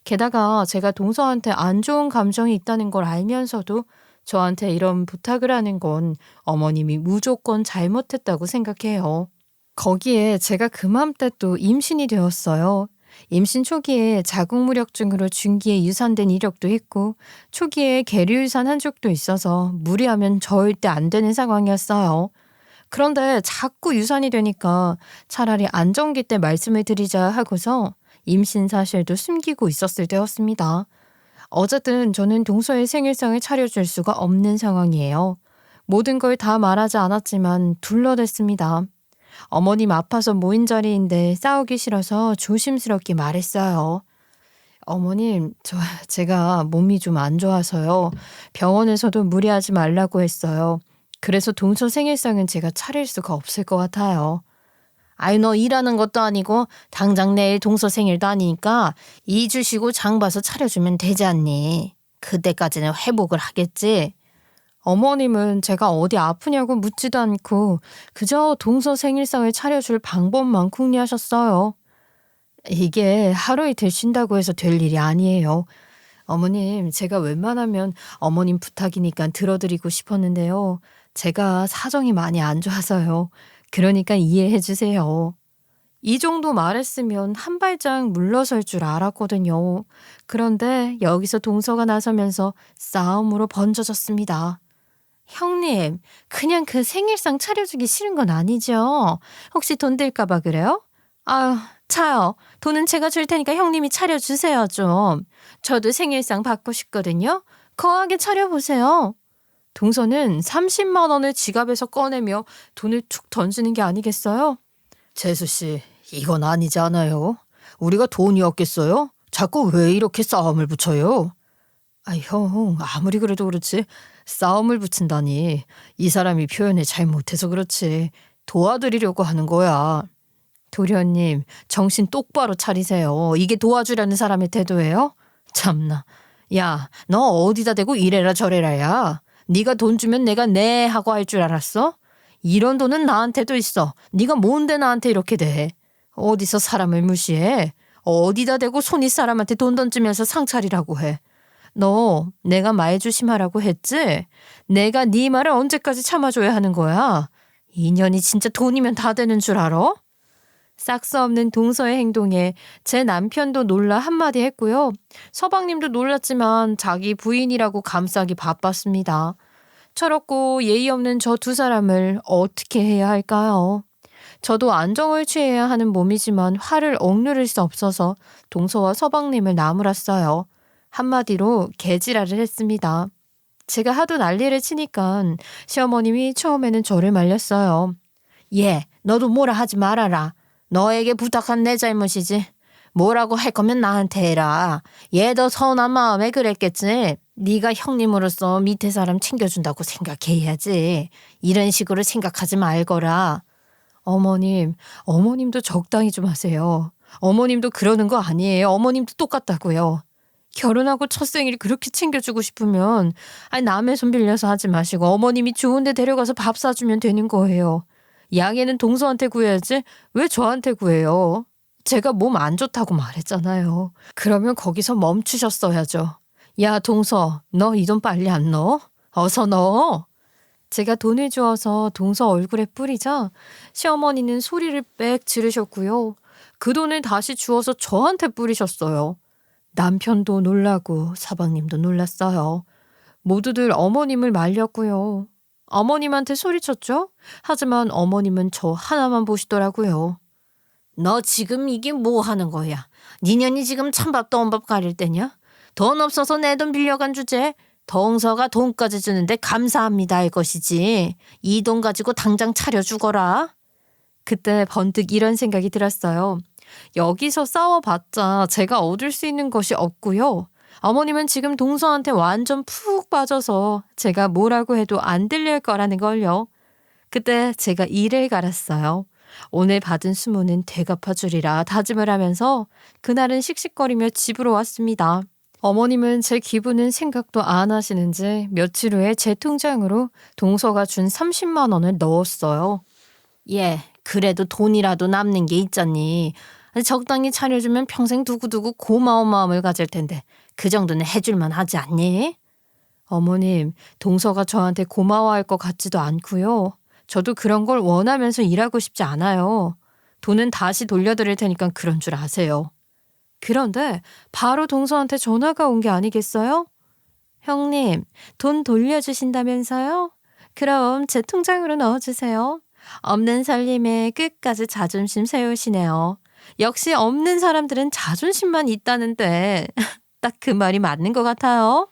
게다가 제가 동서한테 안 좋은 감정이 있다는 걸 알면서도 저한테 이런 부탁을 하는 건 어머님이 무조건 잘못했다고 생각해요. 거기에 제가 그맘때 또 임신이 되었어요. 임신 초기에 자궁무력증으로 중기에 유산된 이력도 있고 초기에 계류유산 한 적도 있어서 무리하면 절대 안 되는 상황이었어요. 그런데 자꾸 유산이 되니까 차라리 안정기 때 말씀을 드리자 하고서 임신 사실도 숨기고 있었을 때였습니다. 어쨌든 저는 동서의 생일상을 차려줄 수가 없는 상황이에요. 모든 걸 다 말하지 않았지만 둘러댔습니다. 어머님 아파서 모인 자리인데 싸우기 싫어서 조심스럽게 말했어요. 어머님, 제가 몸이 좀 안 좋아서요. 병원에서도 무리하지 말라고 했어요. 그래서 동서 생일상은 제가 차릴 수가 없을 것 같아요. 아이, 너 일하는 것도 아니고 당장 내일 동서 생일도 아니니까 2주 쉬고 장 봐서 차려주면 되지 않니? 그때까지는 회복을 하겠지. 어머님은 제가 어디 아프냐고 묻지도 않고 그저 동서 생일상을 차려줄 방법만 궁리하셨어요. 이게 하루 이틀 쉰다고 해서 될 일이 아니에요. 어머님, 제가 웬만하면 어머님 부탁이니까 들어드리고 싶었는데요. 제가 사정이 많이 안 좋아서요. 그러니까 이해해 주세요. 이 정도 말했으면 한 발짝 물러설 줄 알았거든요. 그런데 여기서 동서가 나서면서 싸움으로 번져졌습니다. 형님, 그냥 그 생일상 차려주기 싫은 건 아니죠? 혹시 돈 들까봐 그래요? 아유, 차요. 돈은 제가 줄 테니까 형님이 차려주세요, 좀. 저도 생일상 받고 싶거든요. 거하게 차려보세요. 동서는 30만 원을 지갑에서 꺼내며 돈을 툭 던지는 게 아니겠어요? 재수 씨, 이건 아니지 않아요? 우리가 돈이 없겠어요? 자꾸 왜 이렇게 싸움을 붙여요? 아, 형, 아무리 그래도 그렇지 싸움을 붙인다니. 이 사람이 표현을 잘못해서 그렇지. 도와드리려고 하는 거야. 도련님, 정신 똑바로 차리세요. 이게 도와주려는 사람의 태도예요? 참나. 야, 너 어디다 대고 이래라 저래라야. 네가 돈 주면 내가 네 하고 할 줄 알았어? 이런 돈은 나한테도 있어. 네가 뭔데 나한테 이렇게 대? 어디서 사람을 무시해? 어디다 대고 손윗 사람한테 돈 던지면서 상차리라고 해. 너 내가 말 조심하라고 했지? 내가 네 말을 언제까지 참아줘야 하는 거야? 인연이 진짜 돈이면 다 되는 줄 알아? 싹수 없는 동서의 행동에 제 남편도 놀라 한마디 했고요. 서방님도 놀랐지만 자기 부인이라고 감싸기 바빴습니다. 철없고 예의 없는 저 두 사람을 어떻게 해야 할까요? 저도 안정을 취해야 하는 몸이지만 화를 억누를 수 없어서 동서와 서방님을 나무랐어요. 한마디로 개지랄을 했습니다. 제가 하도 난리를 치니까 시어머님이 처음에는 저를 말렸어요. 얘, 너도 뭐라 하지 말아라. 너에게 부탁한 내 잘못이지. 뭐라고 할 거면 나한테 해라. 얘도 서운한 마음에 그랬겠지. 네가 형님으로서 밑에 사람 챙겨준다고 생각해야지. 이런 식으로 생각하지 말거라. 어머님도 적당히 좀 하세요. 어머님도 그러는 거 아니에요. 어머님도 똑같다고요. 결혼하고 첫 생일 그렇게 챙겨주고 싶으면 남의 손 빌려서 하지 마시고 어머님이 좋은 데 데려가서 밥 사주면 되는 거예요. 양해는 동서한테 구해야지 왜 저한테 구해요? 제가 몸 안 좋다고 말했잖아요. 그러면 거기서 멈추셨어야죠. 야, 동서, 너 이 돈 빨리 안 넣어? 어서 넣어. 제가 돈을 주어서 동서 얼굴에 뿌리자 시어머니는 소리를 빽 지르셨고요. 그 돈을 다시 주어서 저한테 뿌리셨어요. 남편도 놀라고 서방님도 놀랐어요. 모두들 어머님을 말렸고요. 어머님한테 소리쳤죠? 하지만 어머님은 저 하나만 보시더라고요. 너 지금 이게 뭐 하는 거야? 니년이 지금 찬밥 떠온밥 가릴 때냐? 돈 없어서 내 돈 빌려간 주제. 동서가 돈까지 주는데 감사합니다 할 것이지. 이 돈 가지고 당장 차려주거라. 그때 번뜩 이런 생각이 들었어요. 여기서 싸워봤자 제가 얻을 수 있는 것이 없고요. 어머님은 지금 동서한테 완전 푹 빠져서 제가 뭐라고 해도 안 들릴 거라는 걸요. 그때 제가 이를 갈았어요. 오늘 받은 수모는 되갚아 주리라 다짐을 하면서 그날은 씩씩거리며 집으로 왔습니다. 어머님은 제 기분은 생각도 안 하시는지 며칠 후에 제 통장으로 동서가 준 30만 원을 넣었어요. 예, 그래도 돈이라도 남는 게 있잖니. 적당히 차려주면 평생 두고두고 고마운 마음을 가질 텐데 그 정도는 해줄만 하지 않니? 어머님, 동서가 저한테 고마워할 것 같지도 않고요. 저도 그런 걸 원하면서 일하고 싶지 않아요. 돈은 다시 돌려드릴 테니까 그런 줄 아세요. 그런데 바로 동서한테 전화가 온 게 아니겠어요? 형님, 돈 돌려주신다면서요? 그럼 제 통장으로 넣어주세요. 없는 살림에 끝까지 자존심 세우시네요. 역시 없는 사람들은 자존심만 있다는데 딱 그 말이 맞는 것 같아요.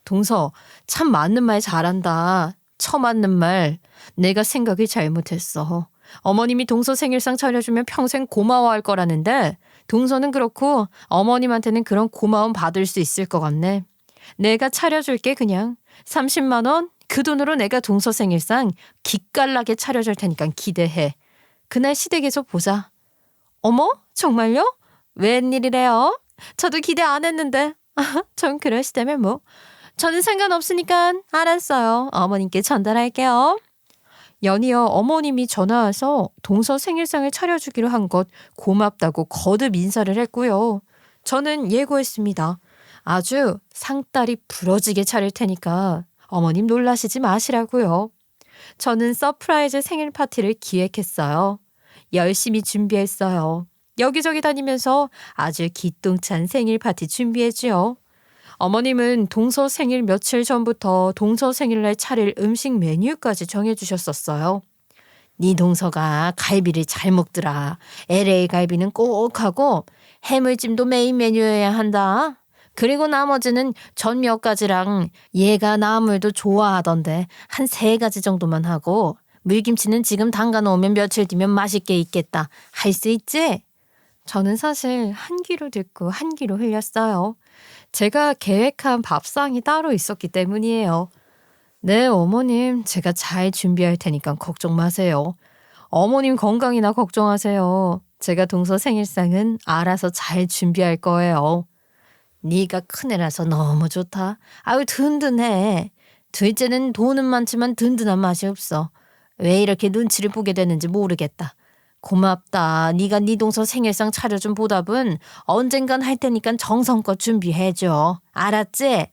동서, 참 맞는 말 잘한다. 처맞는 말. 내가 생각이 잘못했어. 어머님이 동서 생일상 차려주면 평생 고마워할 거라는데 동서는 그렇고 어머님한테는 그런 고마움 받을 수 있을 것 같네. 내가 차려줄게 그냥. 30만 원? 그 돈으로 내가 동서 생일상 기깔나게 차려줄 테니까 기대해. 그날 시댁에서 보자. 어머? 정말요? 웬일이래요? 저도 기대 안 했는데. 전 그러시다면 뭐. 저는 상관없으니까 알았어요. 어머님께 전달할게요. 연이어 어머님이 전화와서 동서 생일상을 차려주기로 한 것 고맙다고 거듭 인사를 했고요. 저는 예고했습니다. 아주 상다리 부러지게 차릴 테니까 어머님 놀라시지 마시라고요. 저는 서프라이즈 생일 파티를 기획했어요. 열심히 준비했어요. 여기저기 다니면서 아주 기똥찬 생일 파티 준비했지요. 어머님은 동서 생일 며칠 전부터 동서 생일날 차릴 음식 메뉴까지 정해주셨었어요. 네 동서가 갈비를 잘 먹더라. LA 갈비는 꼭 하고 해물찜도 메인 메뉴여야 한다. 그리고 나머지는 전 몇 가지랑 얘가 나물도 좋아하던데 한 3가지 정도만 하고 물김치는 지금 담가 놓으면 며칠 뒤면 맛있게 익겠다. 할 수 있지? 저는 사실 한 귀로 듣고 한 귀로 흘렸어요. 제가 계획한 밥상이 따로 있었기 때문이에요. 네, 어머님, 제가 잘 준비할 테니까 걱정 마세요. 어머님 건강이나 걱정하세요. 제가 동서 생일상은 알아서 잘 준비할 거예요. 네가 큰애라서 너무 좋다. 아유, 든든해. 둘째는 돈은 많지만 든든한 맛이 없어. 왜 이렇게 눈치를 보게 되는지 모르겠다. 고맙다. 네가 네 동서 생일상 차려준 보답은 언젠간 할 테니까 정성껏 준비해줘. 알았지?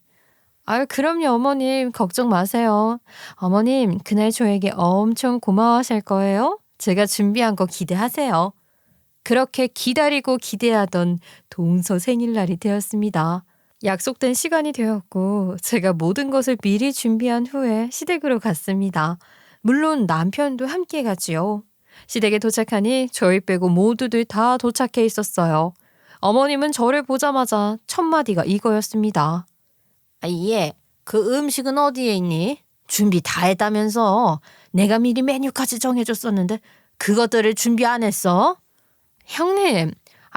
아유, 그럼요, 어머님. 걱정 마세요. 어머님, 그날 저에게 엄청 고마워하실 거예요. 제가 준비한 거 기대하세요. 그렇게 기다리고 기대하던 동서 생일날이 되었습니다. 약속된 시간이 되었고 제가 모든 것을 미리 준비한 후에 시댁으로 갔습니다. 물론 남편도 함께 가지요. 시댁에 도착하니 저희 빼고 모두들 다 도착해 있었어요. 어머님은 저를 보자마자 첫 마디가 이거였습니다. 예, 그 음식은 어디에 있니? 준비 다 했다면서. 내가 미리 메뉴까지 정해줬었는데 그것들을 준비 안 했어? 형님,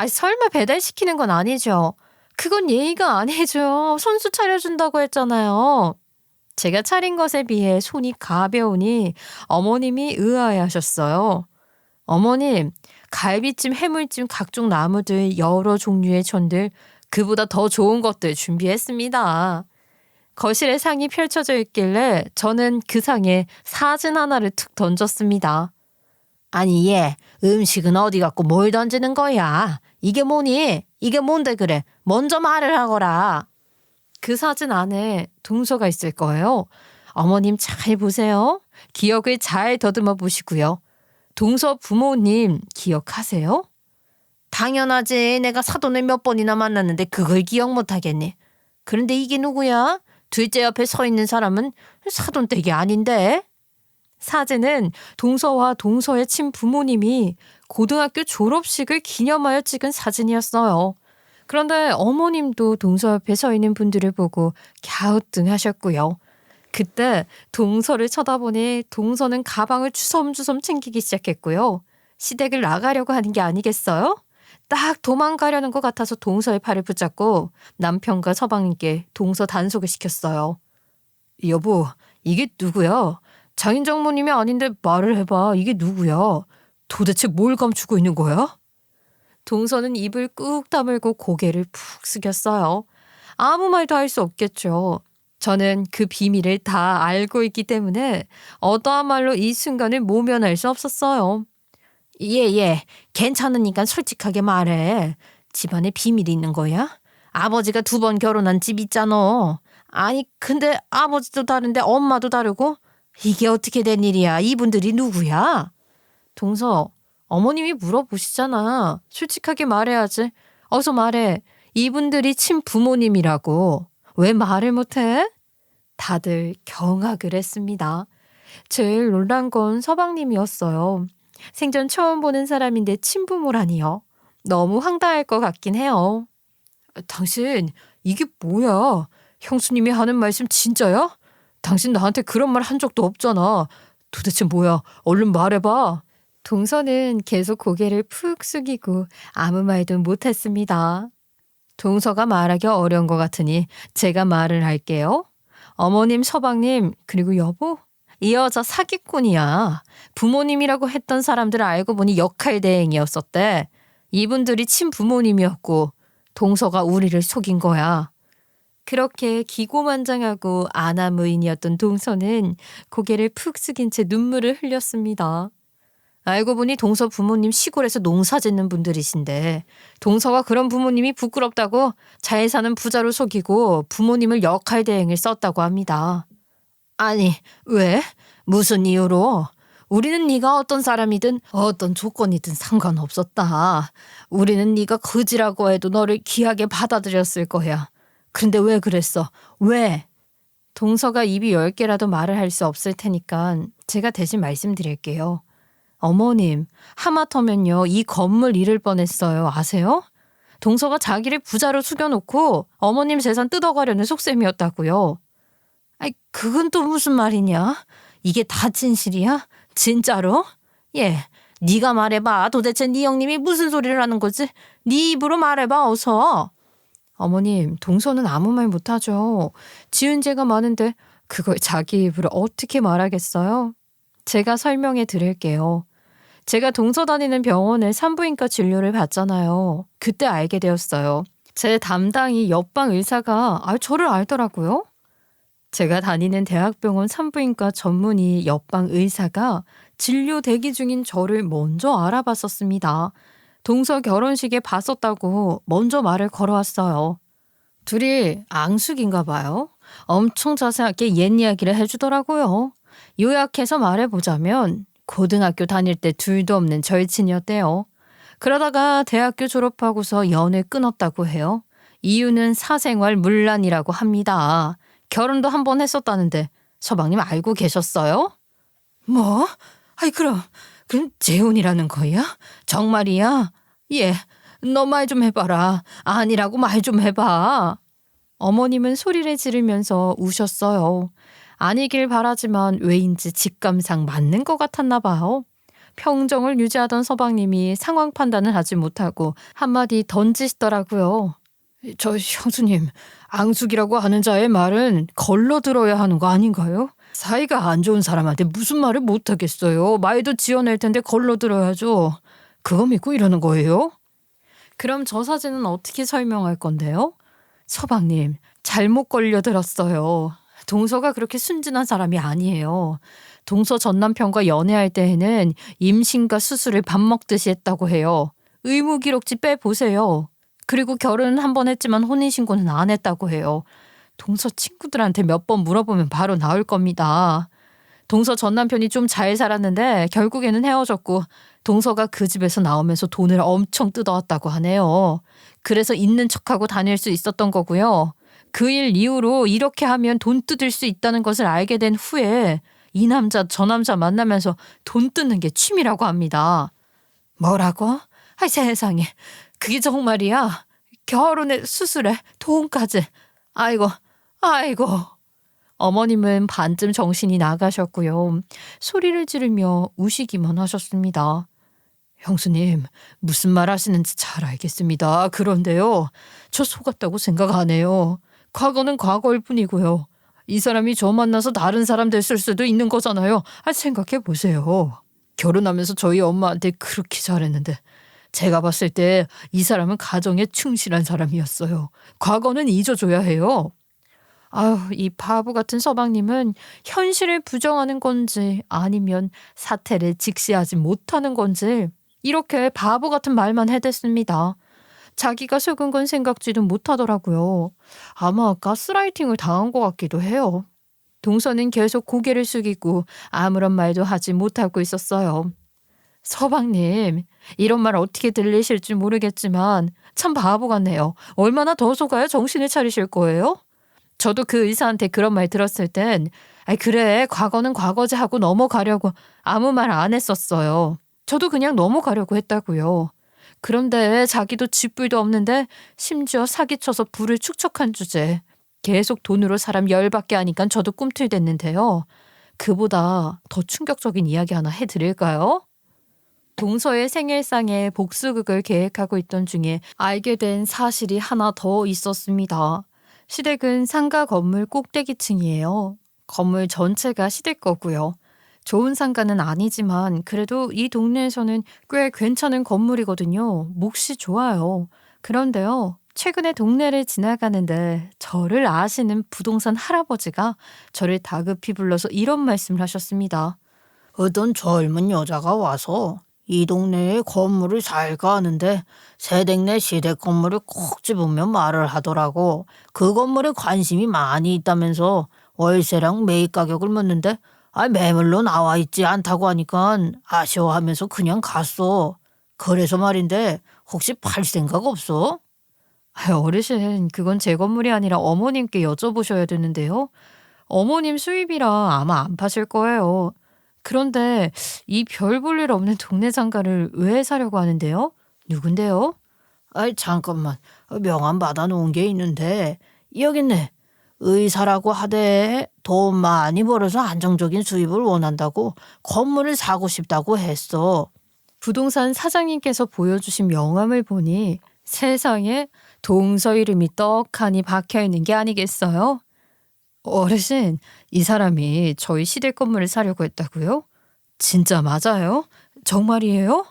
설마 배달시키는 건 아니죠? 그건 예의가 아니죠. 손수 차려준다고 했잖아요. 제가 차린 것에 비해 손이 가벼우니 어머님이 의아해하셨어요. 어머님, 갈비찜, 해물찜, 각종 나무들, 여러 종류의 전들, 그보다 더 좋은 것들 준비했습니다. 거실에 상이 펼쳐져 있길래 저는 그 상에 사진 하나를 툭 던졌습니다. 아니 얘 음식은 어디 갖고 뭘 던지는 거야? 이게 뭐니? 이게 뭔데 그래? 먼저 말을 하거라. 그 사진 안에 동서가 있을 거예요. 어머님 잘 보세요. 기억을 잘 더듬어 보시고요. 동서 부모님 기억하세요? 당연하지. 내가 사돈을 몇 번이나 만났는데 그걸 기억 못하겠니? 그런데 이게 누구야? 둘째 옆에 서 있는 사람은 사돈 댁이 아닌데? 사진은 동서와 동서의 친부모님이 고등학교 졸업식을 기념하여 찍은 사진이었어요. 그런데 어머님도 동서 옆에 서 있는 분들을 보고 갸우뚱하셨고요. 그때 동서를 쳐다보니 동서는 가방을 주섬주섬 챙기기 시작했고요. 시댁을 나가려고 하는 게 아니겠어요? 딱 도망가려는 것 같아서 동서의 팔을 붙잡고 남편과 서방님께 동서 단속을 시켰어요. 여보, 이게 누구야? 장인장모님이 아닌데 말을 해봐. 이게 누구야? 도대체 뭘 감추고 있는 거야? 동서는 입을 꾹 다물고 고개를 푹 숙였어요. 아무 말도 할 수 없겠죠. 저는 그 비밀을 다 알고 있기 때문에 어떠한 말로 이 순간을 모면할 수 없었어요. 예. 괜찮으니까 솔직하게 말해. 집안에 비밀이 있는 거야? 아버지가 2번 결혼한 집 있잖아. 아니 근데 아버지도 다른데 엄마도 다르고 이게 어떻게 된 일이야? 이분들이 누구야? 동서, 어머님이 물어보시잖아. 솔직하게 말해야지. 어서 말해. 이분들이 친부모님이라고. 왜 말을 못해? 다들 경악을 했습니다. 제일 놀란 건 서방님이었어요. 생전 처음 보는 사람인데 친부모라니요. 너무 황당할 것 같긴 해요. 당신, 이게 뭐야? 형수님이 하는 말씀 진짜야? 당신 나한테 그런 말 한 적도 없잖아. 도대체 뭐야? 얼른 말해봐. 동서는 계속 고개를 푹 숙이고 아무 말도 못했습니다. 동서가 말하기 어려운 것 같으니 제가 말을 할게요. 어머님, 서방님, 그리고 여보? 이 여자 사기꾼이야. 부모님이라고 했던 사람들 알고 보니 역할 대행이었었대. 이분들이 친부모님이었고 동서가 우리를 속인 거야. 그렇게 기고만장하고 아나무인이었던 동서는 고개를 푹 숙인 채 눈물을 흘렸습니다. 알고 보니 동서 부모님 시골에서 농사 짓는 분들이신데 동서가 그런 부모님이 부끄럽다고 잘 사는 부자로 속이고 부모님을 역할 대행을 썼다고 합니다. 아니 왜? 무슨 이유로? 우리는 네가 어떤 사람이든 어떤 조건이든 상관없었다. 우리는 네가 거지라고 해도 너를 귀하게 받아들였을 거야. 근데 왜 그랬어? 왜? 동서가 입이 10개라도 말을 할 수 없을 테니까 제가 대신 말씀드릴게요. 어머님, 하마터면요 이 건물 잃을 뻔했어요. 아세요? 동서가 자기를 부자로 숙여놓고 어머님 재산 뜯어가려는 속셈이었다고요. 아이 그건 또 무슨 말이냐? 이게 다 진실이야? 진짜로? 예, 네가 말해봐. 도대체 네 형님이 무슨 소리를 하는 거지? 네 입으로 말해봐 어서. 어머님, 동서는 아무 말 못하죠. 지은 죄가 많은데 그걸 자기 입으로 어떻게 말하겠어요? 제가 설명해 드릴게요. 제가 동서 다니는 병원에 산부인과 진료를 받잖아요. 그때 알게 되었어요. 제 담당이 옆방 의사가 저를 알더라고요. 제가 다니는 대학병원 산부인과 전문의 옆방 의사가 진료 대기 중인 저를 먼저 알아봤었습니다. 동서 결혼식에 봤었다고 먼저 말을 걸어왔어요. 둘이 앙숙인가 봐요. 엄청 자세하게 옛 이야기를 해주더라고요. 요약해서 말해보자면 고등학교 다닐 때 둘도 없는 절친이었대요. 그러다가 대학교 졸업하고서 연을 끊었다고 해요. 이유는 사생활 문란이라고 합니다. 결혼도 한 번 했었다는데 서방님 알고 계셨어요? 뭐? 아이 그럼 재혼이라는 거야? 정말이야? 예, 너 말 좀 해봐라. 아니라고 말 좀 해봐. 어머님은 소리를 지르면서 우셨어요. 아니길 바라지만 왜인지 직감상 맞는 것 같았나 봐요. 평정을 유지하던 서방님이 상황 판단을 하지 못하고 한마디 던지시더라고요. 저 형수님, 앙숙이라고 하는 자의 말은 걸러 들어야 하는 거 아닌가요? 사이가 안 좋은 사람한테 무슨 말을 못하겠어요. 말도 지어낼 텐데 걸러 들어야죠. 그거 믿고 이러는 거예요? 그럼 저 사진은 어떻게 설명할 건데요? 서방님, 잘못 걸려들었어요. 동서가 그렇게 순진한 사람이 아니에요. 동서 전 남편과 연애할 때에는 임신과 수술을 밥 먹듯이 했다고 해요. 의무기록지 빼보세요. 그리고 결혼은 한 번 했지만 혼인신고는 안 했다고 해요. 동서 친구들한테 몇 번 물어보면 바로 나올 겁니다. 동서 전 남편이 좀 잘 살았는데 결국에는 헤어졌고 동서가 그 집에서 나오면서 돈을 엄청 뜯어왔다고 하네요. 그래서 있는 척하고 다닐 수 있었던 거고요. 그 일 이후로 이렇게 하면 돈 뜯을 수 있다는 것을 알게 된 후에 이 남자 저 남자 만나면서 돈 뜯는 게 취미라고 합니다. 뭐라고? 아이 세상에, 그게 정말이야? 결혼에 수술에 돈까지. 아이고 아이고. 어머님은 반쯤 정신이 나가셨고요. 소리를 지르며 우시기만 하셨습니다. 형수님, 무슨 말 하시는지 잘 알겠습니다. 그런데요, 저 속았다고 생각 안 해요. 과거는 과거일 뿐이고요. 이 사람이 저 만나서 다른 사람 됐을 수도 있는 거잖아요. 생각해 보세요. 결혼하면서 저희 엄마한테 그렇게 잘했는데 제가 봤을 때 이 사람은 가정에 충실한 사람이었어요. 과거는 잊어줘야 해요. 아유, 이 바보 같은 서방님은 현실을 부정하는 건지 아니면 사태를 직시하지 못하는 건지 이렇게 바보 같은 말만 해댔습니다. 자기가 속은 건 생각지도 못하더라고요. 아마 가스라이팅을 당한 것 같기도 해요. 동서는 계속 고개를 숙이고 아무런 말도 하지 못하고 있었어요. 서방님, 이런 말 어떻게 들리실지 모르겠지만 참 바보 같네요. 얼마나 더 속아야 정신을 차리실 거예요? 저도 그 의사한테 그런 말 들었을 땐 그래, 과거는 과거지 하고 넘어가려고 아무 말 안 했었어요. 저도 그냥 넘어가려고 했다고요. 그런데 자기도 쥐뿔도 없는데 심지어 사기쳐서 부를 축적한 주제. 계속 돈으로 사람 열받게 하니까 저도 꿈틀댔는데요. 그보다 더 충격적인 이야기 하나 해드릴까요? 동서의 생일상에 복수극을 계획하고 있던 중에 알게 된 사실이 하나 더 있었습니다. 시댁은 상가 건물 꼭대기층이에요. 건물 전체가 시댁 거고요. 좋은 상가는 아니지만 그래도 이 동네에서는 꽤 괜찮은 건물이거든요. 몫이 좋아요. 그런데요, 최근에 동네를 지나가는데 저를 아시는 부동산 할아버지가 저를 다급히 불러서 이런 말씀을 하셨습니다. 어떤 젊은 여자가 와서 이 동네에 건물을 살까 하는데 새댁네 시댁 건물을 꼭 집으면 말을 하더라고. 그 건물에 관심이 많이 있다면서 월세랑 매입 가격을 묻는데 매물로 나와 있지 않다고 하니까 아쉬워하면서 그냥 갔어. 그래서 말인데 혹시 팔 생각 없어? 어르신, 그건 제 건물이 아니라 어머님께 여쭤보셔야 되는데요. 어머님 수입이라 아마 안 파실 거예요. 그런데 이 별 볼 일 없는 동네 상가를 왜 사려고 하는데요? 누군데요? 잠깐만. 명함 받아놓은 게 있는데 여기 있네. 의사라고 하되 돈 많이 벌어서 안정적인 수입을 원한다고 건물을 사고 싶다고 했어. 부동산 사장님께서 보여주신 명함을 보니 세상에 동서 이름이 떡하니 박혀 있는 게 아니겠어요? 어르신, 이 사람이 저희 시댁 건물을 사려고 했다고요? 진짜 맞아요? 정말이에요?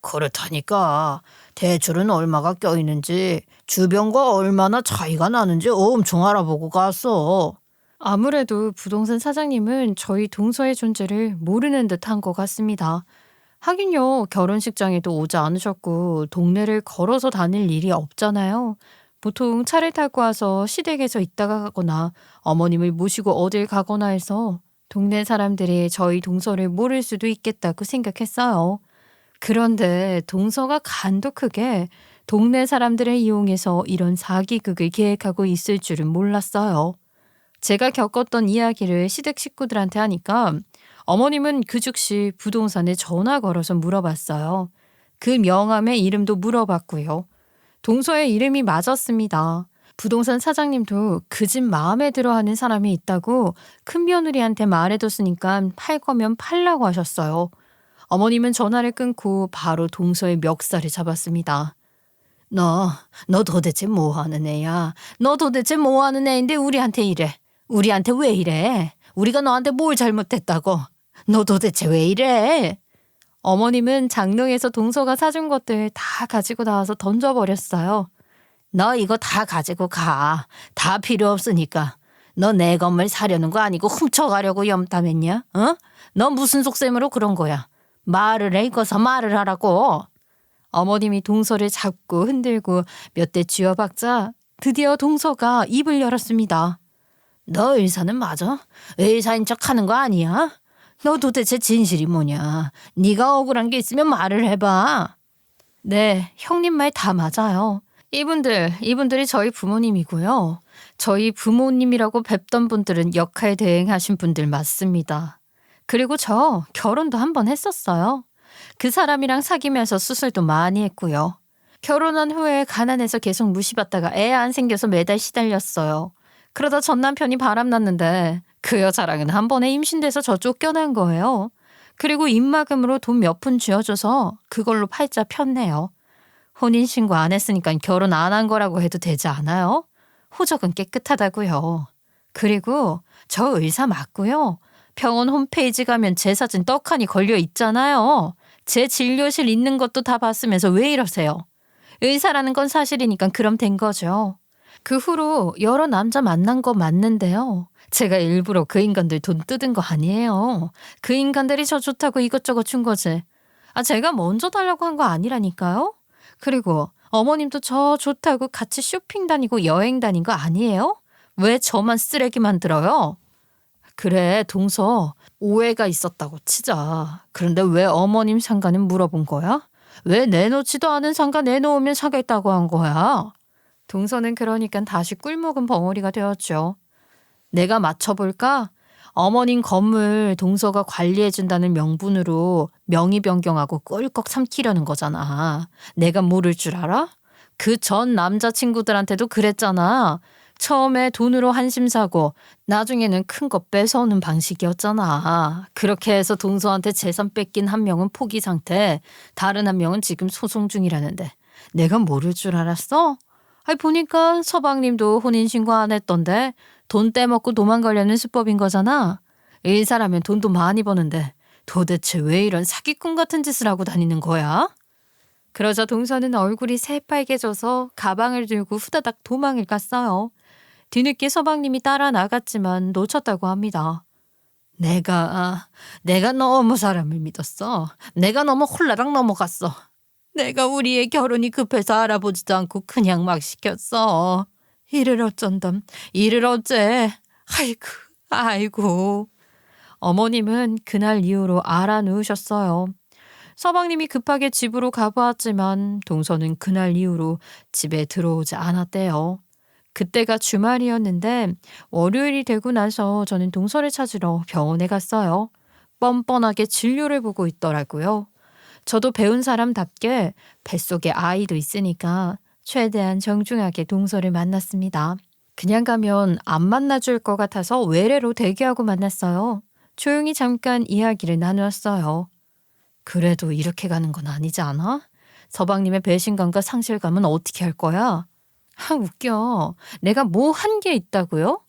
그렇다니까. 대출은 얼마가 껴있는지 주변과 얼마나 차이가 나는지 엄청 알아보고 갔어. 아무래도 부동산 사장님은 저희 동서의 존재를 모르는 듯한 것 같습니다. 하긴요, 결혼식장에도 오지 않으셨고 동네를 걸어서 다닐 일이 없잖아요. 보통 차를 타고 와서 시댁에서 있다가 가거나 어머님을 모시고 어딜 가거나 해서 동네 사람들이 저희 동서를 모를 수도 있겠다고 생각했어요. 그런데 동서가 간도 크게 동네 사람들을 이용해서 이런 사기극을 계획하고 있을 줄은 몰랐어요. 제가 겪었던 이야기를 시댁 식구들한테 하니까 어머님은 그 즉시 부동산에 전화 걸어서 물어봤어요. 그 명함의 이름도 물어봤고요. 동서의 이름이 맞았습니다. 부동산 사장님도 그 집 마음에 들어하는 사람이 있다고 큰며느리한테 말해뒀으니까 팔 거면 팔라고 하셨어요. 어머님은 전화를 끊고 바로 동서의 멱살을 잡았습니다. 너 도대체 뭐 하는 애야? 너 도대체 뭐 하는 애인데 우리한테 이래? 우리한테 왜 이래? 우리가 너한테 뭘 잘못했다고? 너 도대체 왜 이래? 어머님은 장롱에서 동서가 사준 것들 다 가지고 나와서 던져버렸어요. 너 이거 다 가지고 가. 다 필요 없으니까. 너 내 건물 사려는 거 아니고 훔쳐가려고 염탐했냐? 어? 너 무슨 속셈으로 그런 거야? 말을 해, 이거서 말을 하라고. 어머님이 동서를 잡고 흔들고 몇 대 쥐어박자 드디어 동서가 입을 열었습니다. 너 의사는 맞아? 의사인 척 하는 거 아니야? 너 도대체 진실이 뭐냐? 네가 억울한 게 있으면 말을 해봐. 네, 형님 말 다 맞아요. 이분들이 저희 부모님이고요. 저희 부모님이라고 뵙던 분들은 역할 대행하신 분들 맞습니다. 그리고 저 결혼도 한 번 했었어요. 그 사람이랑 사귀면서 수술도 많이 했고요. 결혼한 후에 가난해서 계속 무시받다가 애 안 생겨서 매달 시달렸어요. 그러다 전 남편이 바람났는데 그 여자랑은 한 번에 임신돼서 저 쫓겨난 거예요. 그리고 입막음으로 돈 몇 푼 쥐어줘서 그걸로 팔자 폈네요. 혼인신고 안 했으니까 결혼 안 한 거라고 해도 되지 않아요? 호적은 깨끗하다고요. 그리고 저 의사 맞고요. 병원 홈페이지 가면 제 사진 떡하니 걸려 있잖아요. 제 진료실 있는 것도 다 봤으면서 왜 이러세요? 의사라는 건 사실이니까 그럼 된 거죠. 그 후로 여러 남자 만난 거 맞는데요. 제가 일부러 그 인간들 돈 뜯은 거 아니에요. 그 인간들이 저 좋다고 이것저것 준 거지. 제가 먼저 달라고 한 거 아니라니까요. 그리고 어머님도 저 좋다고 같이 쇼핑 다니고 여행 다닌 거 아니에요? 왜 저만 쓰레기 만들어요? 그래, 동서. 오해가 있었다고 치자. 그런데 왜 어머님 상가는 물어본 거야? 왜 내놓지도 않은 상가 내놓으면 사겠다고 한 거야? 동서는 그러니까 다시 꿀먹은 벙어리가 되었죠. 내가 맞춰볼까? 어머님 건물 동서가 관리해준다는 명분으로 명의 변경하고 꿀꺽 삼키려는 거잖아. 내가 모를 줄 알아? 그 전 남자친구들한테도 그랬잖아. 처음에 돈으로 한심 사고 나중에는 큰 거 뺏어오는 방식이었잖아. 그렇게 해서 동서한테 재산 뺏긴 한 명은 포기 상태, 다른 한 명은 지금 소송 중이라는데 내가 모를 줄 알았어? 보니까 서방님도 혼인신고 안 했던데 돈 떼먹고 도망가려는 수법인 거잖아. 일사라면 돈도 많이 버는데 도대체 왜 이런 사기꾼 같은 짓을 하고 다니는 거야? 그러자 동서는 얼굴이 새빨개져서 가방을 들고 후다닥 도망을 갔어요. 뒤늦게 서방님이 따라 나갔지만 놓쳤다고 합니다. 내가 너무 사람을 믿었어. 내가 너무 홀라락 넘어갔어. 내가 우리의 결혼이 급해서 알아보지도 않고 그냥 막 시켰어. 이를 어쩐담, 이를 어째. 아이고. 어머님은 그날 이후로 알아누우셨어요. 서방님이 급하게 집으로 가보았지만 동서는 그날 이후로 집에 들어오지 않았대요. 그때가 주말이었는데 월요일이 되고 나서 저는 동서를 찾으러 병원에 갔어요. 뻔뻔하게 진료를 보고 있더라고요. 저도 배운 사람답게 뱃속에 아이도 있으니까 최대한 정중하게 동서를 만났습니다. 그냥 가면 안 만나줄 것 같아서 외래로 대기하고 만났어요. 조용히 잠깐 이야기를 나누었어요. 그래도 이렇게 가는 건 아니지 않아? 서방님의 배신감과 상실감은 어떻게 할 거야? 웃겨. 내가 뭐 한 게 있다고요?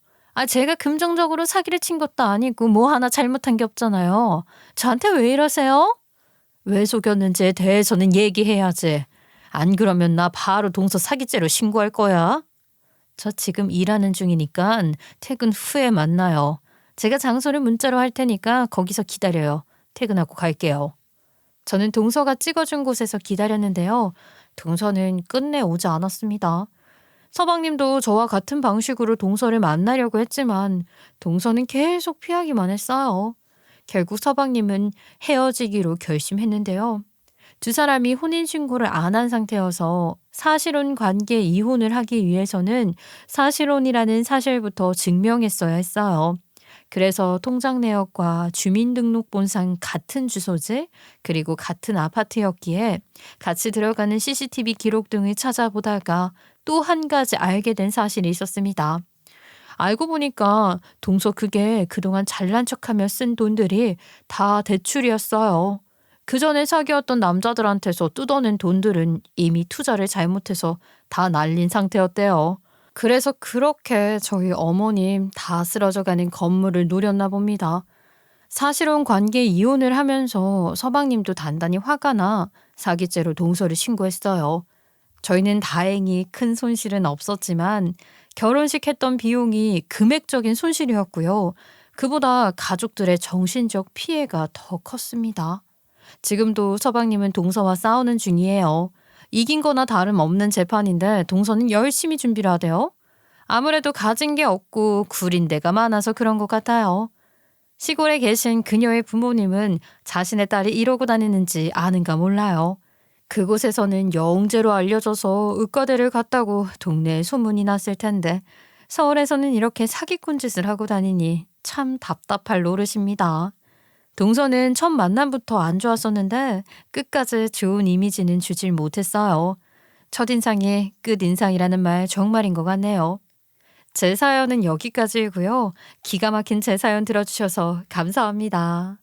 제가 금전적으로 사기를 친 것도 아니고 뭐 하나 잘못한 게 없잖아요. 저한테 왜 이러세요? 왜 속였는지에 대해서는 얘기해야지. 안 그러면 나 바로 동서 사기죄로 신고할 거야. 저 지금 일하는 중이니까 퇴근 후에 만나요. 제가 장소를 문자로 할 테니까 거기서 기다려요. 퇴근하고 갈게요. 저는 동서가 찍어준 곳에서 기다렸는데요. 동서는 끝내 오지 않았습니다. 서방님도 저와 같은 방식으로 동서를 만나려고 했지만 동서는 계속 피하기만 했어요. 결국 서방님은 헤어지기로 결심했는데요. 두 사람이 혼인신고를 안 한 상태여서 사실혼 관계 이혼을 하기 위해서는 사실혼이라는 사실부터 증명했어야 했어요. 그래서 통장 내역과 주민등록본상 같은 주소지 그리고 같은 아파트였기에 같이 들어가는 CCTV 기록 등을 찾아보다가 또 한 가지 알게 된 사실이 있었습니다. 알고 보니까 동서 그게 그동안 잘난 척하며 쓴 돈들이 다 대출이었어요. 그 전에 사귀었던 남자들한테서 뜯어낸 돈들은 이미 투자를 잘못해서 다 날린 상태였대요. 그래서 그렇게 저희 어머님 다 쓰러져가는 건물을 노렸나 봅니다. 사실혼 관계 이혼을 하면서 서방님도 단단히 화가 나 사기죄로 동서를 신고했어요. 저희는 다행히 큰 손실은 없었지만 결혼식 했던 비용이 금액적인 손실이었고요. 그보다 가족들의 정신적 피해가 더 컸습니다. 지금도 서방님은 동서와 싸우는 중이에요. 이긴 거나 다름없는 재판인데 동서는 열심히 준비를 하대요. 아무래도 가진 게 없고 구린 데가 많아서 그런 것 같아요. 시골에 계신 그녀의 부모님은 자신의 딸이 이러고 다니는지 아는가 몰라요. 그곳에서는 영재로 알려져서 의과대를 갔다고 동네에 소문이 났을 텐데 서울에서는 이렇게 사기꾼 짓을 하고 다니니 참 답답할 노릇입니다. 동서는 첫 만남부터 안 좋았었는데 끝까지 좋은 이미지는 주질 못했어요. 첫인상이 끝인상이라는 말 정말인 것 같네요. 제 사연은 여기까지이고요. 기가 막힌 제 사연 들어주셔서 감사합니다.